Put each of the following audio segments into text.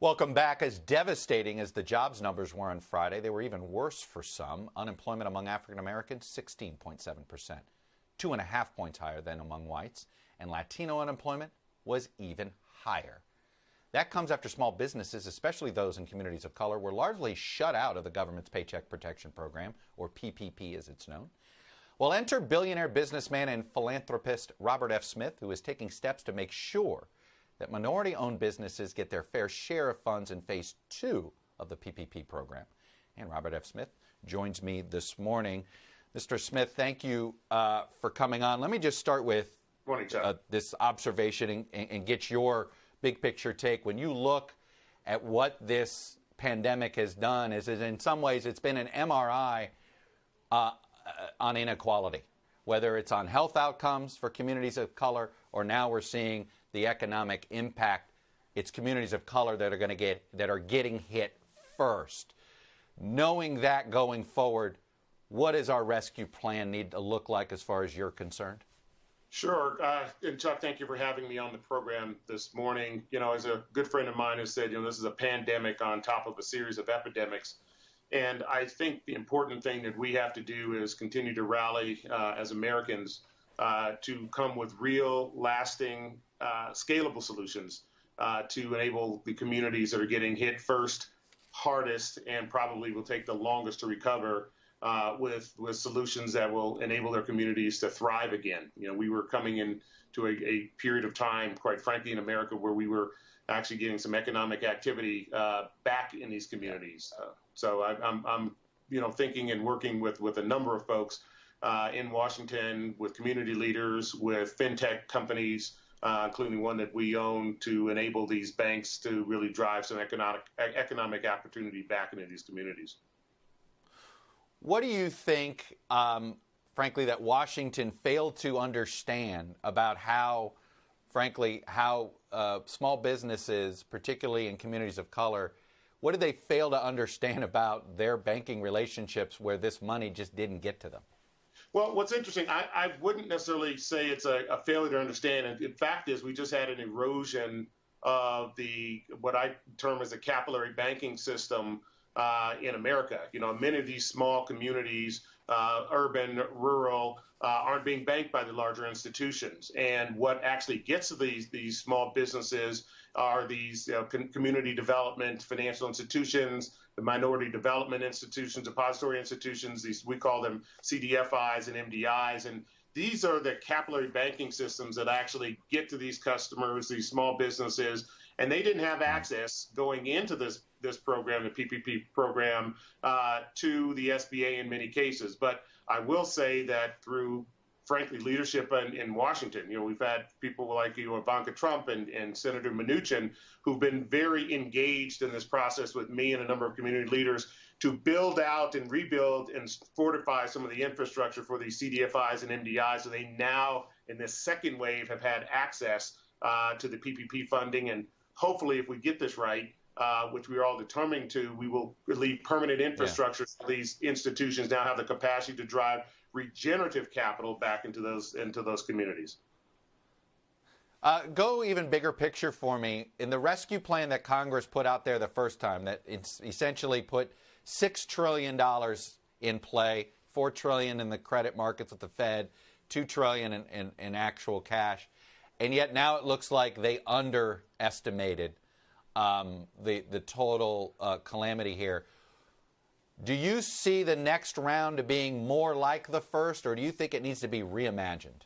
Welcome back. As devastating as the jobs numbers were on Friday, they were even worse for some. Unemployment among African Americans, 16.7%, 2.5 points higher than among whites. And Latino unemployment was even higher. That comes after small businesses, especially those in communities of color, were largely shut out of the government's Paycheck Protection Program, or PPP as it's known. Well, enter billionaire businessman and philanthropist Robert F. Smith, who is taking steps to make sure that minority-owned businesses get their fair share of funds in Phase 2 of the PPP program. And Robert F. Smith joins me this morning. Mr. Smith, thank you for coming on. Let me just start with this observation and get your big picture take. When you look at what this pandemic has done, is in some ways it's been an MRI on inequality, whether it's on health outcomes for communities of color, or now we're seeing the economic impact. It's communities of color that are getting hit first. Knowing that going forward, what does our rescue plan need to look like as far as you're concerned? Sure. And Chuck, thank you for having me on the program this morning. You know, as a good friend of mine has said, this is a pandemic on top of a series of epidemics. And I think the important thing that we have to do is continue to rally as Americans to come with real, lasting, scalable solutions to enable the communities that are getting hit first, hardest, and probably will take the longest to recover with solutions that will enable their communities to thrive again. We were coming into a period of time, quite frankly, in America where we were actually getting some economic activity back in these communities. So I'm thinking and working with a number of folks in Washington, with community leaders, with fintech companies, including one that we own, to enable these banks to really drive some economic opportunity back into these communities. What do you think, frankly, that Washington failed to understand about how small businesses, particularly in communities of color, what did they fail to understand about their banking relationships where this money just didn't get to them? Well, what's interesting, I wouldn't necessarily say it's a failure to understand. And in fact is we just had an erosion of what I term as a capillary banking system in America. Many of these small communities, urban, rural, aren't being banked by the larger institutions. And what actually gets to these small businesses are these community development financial institutions, the minority development institutions, depository institutions. We call them CDFIs and MDIs. And these are the capillary banking systems that actually get to these customers, these small businesses, and they didn't have access going into this program, the PPP program, to the SBA in many cases. But I will say that through, frankly, leadership in Washington, we've had people like Ivanka Trump and Senator Mnuchin who've been very engaged in this process with me and a number of community leaders to build out and rebuild and fortify some of the infrastructure for these CDFIs and MDIs. So they now, in this second wave, have had access to the PPP funding. And hopefully, if we get this right, which we are all determined to, we will leave permanent infrastructure so these institutions now have the capacity to drive regenerative capital back into those communities. Go even bigger picture for me. In the rescue plan that Congress put out there the first time, that it's essentially put $6 trillion in play, $4 trillion in the credit markets with the Fed, $2 trillion in actual cash, and yet now it looks like they underestimated the total calamity here. Do you see the next round being more like the first, or do you think it needs to be reimagined?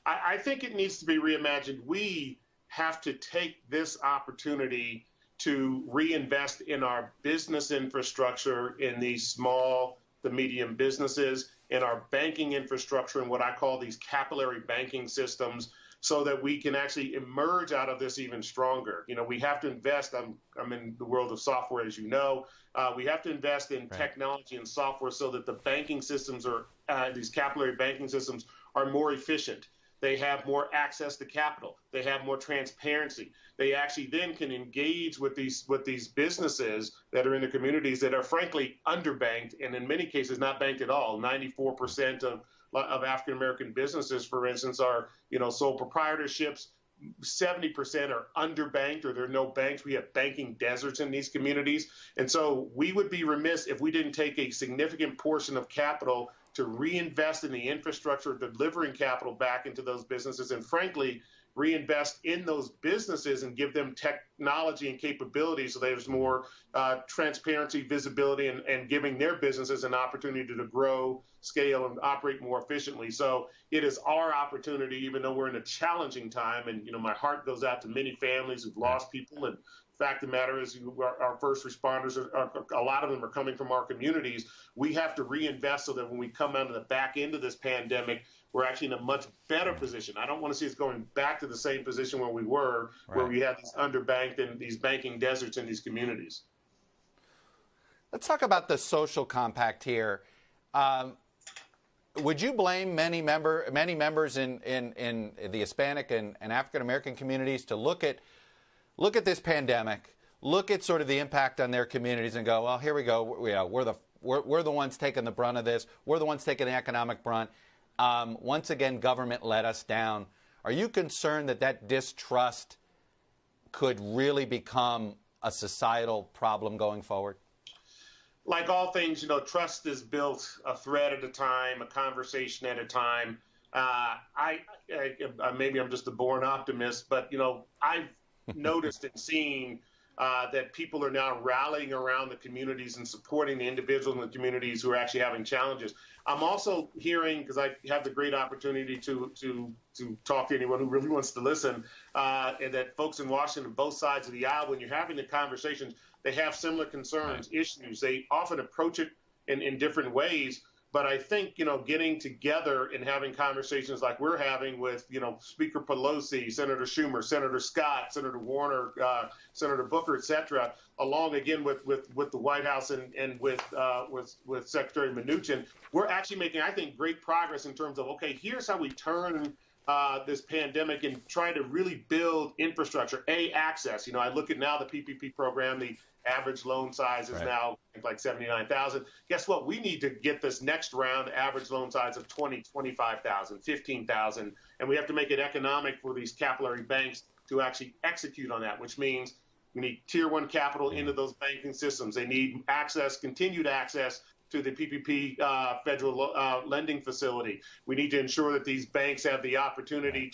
I think it needs to be reimagined. We have to take this opportunity to reinvest in our business infrastructure, in these small to medium businesses, in our banking infrastructure, and what I call these capillary banking systems, so that we can actually emerge out of this even stronger. We have to invest. I'm in the world of software, as you know. We have to invest in technology and software so that the banking systems these capillary banking systems are more efficient. They have more access to capital. They have more transparency. They actually then can engage with these businesses that are in the communities that are frankly underbanked and in many cases not banked at all. 94% of African American businesses, for instance, are sole proprietorships. 70% are underbanked, or there are no banks. We have banking deserts in these communities. And so we would be remiss if we didn't take a significant portion of capital to reinvest in the infrastructure, delivering capital back into those businesses, and frankly, reinvest in those businesses and give them technology and capabilities so there's more transparency, visibility, and giving their businesses an opportunity to grow, scale, and operate more efficiently. So it is our opportunity, even though we're in a challenging time. And, my heart goes out to many families who've lost people. And the fact of the matter is our first responders, a lot of them are coming from our communities. We have to reinvest so that when we come out of the back end of this pandemic, we're actually in a much better position. I don't want to see us going back to the same position where we were, where we had these underbanked and these banking deserts in these communities. Let's talk about the social compact here. Would you blame many members in the Hispanic and African American communities to look at this pandemic, look at sort of the impact on their communities, and go, well, here we go. We're the ones taking the brunt of this. We're the ones taking the economic brunt. Once again, government let us down. Are you concerned that distrust could really become a societal problem going forward? Like all things, trust is built a thread at a time, a conversation at a time. Maybe I'm just a born optimist, but, I've noticed and seen that people are now rallying around the communities and supporting the individuals in the communities who are actually having challenges. I'm also hearing, because I have the great opportunity to talk to anyone who really wants to listen, and that folks in Washington, both sides of the aisle, when you're having the conversations, they have similar concerns, issues. They often approach it in different ways. But I think, getting together and having conversations like we're having with, Speaker Pelosi, Senator Schumer, Senator Scott, Senator Warner, Senator Booker, et cetera, along again with the White House and with Secretary Mnuchin, we're actually making, I think, great progress in terms of, okay, here's how we turn this pandemic and try to really build infrastructure, access. I look at now the PPP program, the average loan size is now like 79,000. Guess what? We need to get this next round average loan size of 20, 25,000, 15,000. And we have to make it economic for these capillary banks to actually execute on that, which means we need tier one capital into those banking systems. They need access, continued access to the PPP federal lending facility. We need to ensure that these banks have the opportunity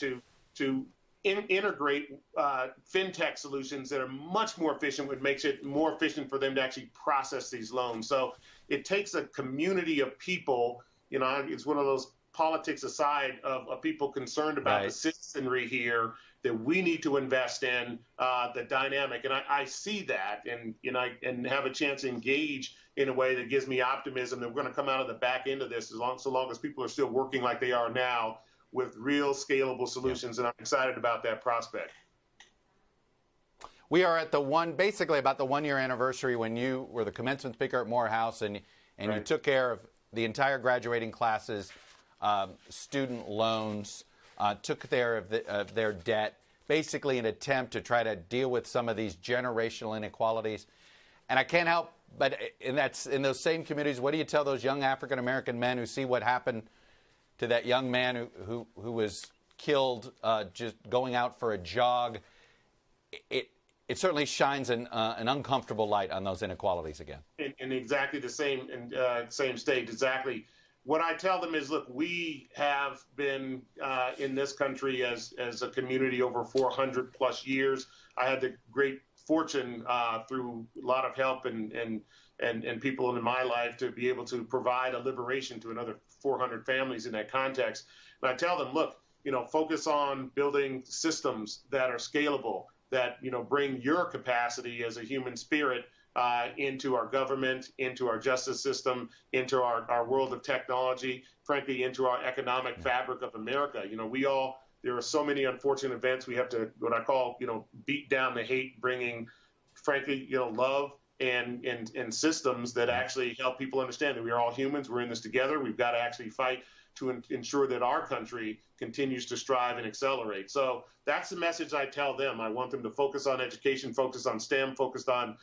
to integrate fintech solutions that are much more efficient, which makes it more efficient for them to actually process these loans. So it takes a community of people, it's one of those politics aside of people concerned about the citizenry here that we need to invest in the dynamic. And I see that and have a chance to engage in a way that gives me optimism that we're going to come out of the back end of this so long as people are still working like they are now with real scalable solutions. And I'm excited about that prospect. We are at basically about the 1 year anniversary when you were the commencement speaker at Morehouse and you took care of the entire graduating classes, student loans, took care of their debt, basically an attempt to try to deal with some of these generational inequalities. And I can't help but in those same communities, what do you tell those young African American men who see what happened to that young man who was killed just going out for a jog? It certainly shines an uncomfortable light on those inequalities again. In exactly the same state, exactly. What I tell them is, look, we have been in this country as a community over 400 plus years. I had the great fortune through a lot of help and people in my life to be able to provide a liberation to another 400 families in that context. And I tell them, look, focus on building systems that are scalable, that, bring your capacity as a human spirit into our government, into our justice system, into our world of technology, frankly, into our economic fabric of America. There are so many unfortunate events. We have to, what I call, beat down the hate, bringing, frankly, love and systems that actually help people understand that we are all humans. We're in this together. We've got to actually fight to ensure that our country continues to strive and accelerate. So that's the message I tell them. I want them to focus on education, focus on STEM, focused on,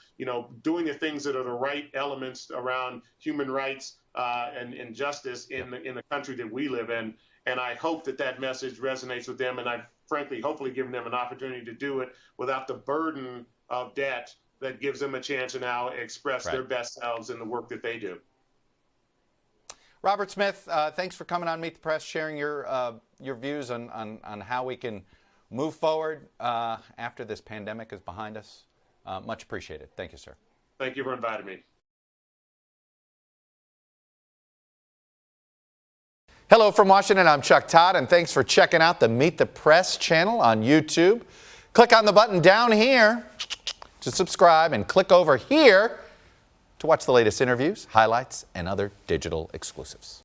doing the things that are the right elements around human rights and justice in the country that we live in. And I hope that message resonates with them. And I've frankly, hopefully giving them an opportunity to do it without the burden of debt that gives them a chance to now express their best selves in the work that they do. Robert Smith, thanks for coming on Meet the Press, sharing your views on how we can move forward after this pandemic is behind us. Much appreciated. Thank you, sir. Thank you for inviting me. Hello from Washington, I'm Chuck Todd, and thanks for checking out the Meet the Press channel on YouTube. Click on the button down here to subscribe and click over here to watch the latest interviews, highlights, and other digital exclusives.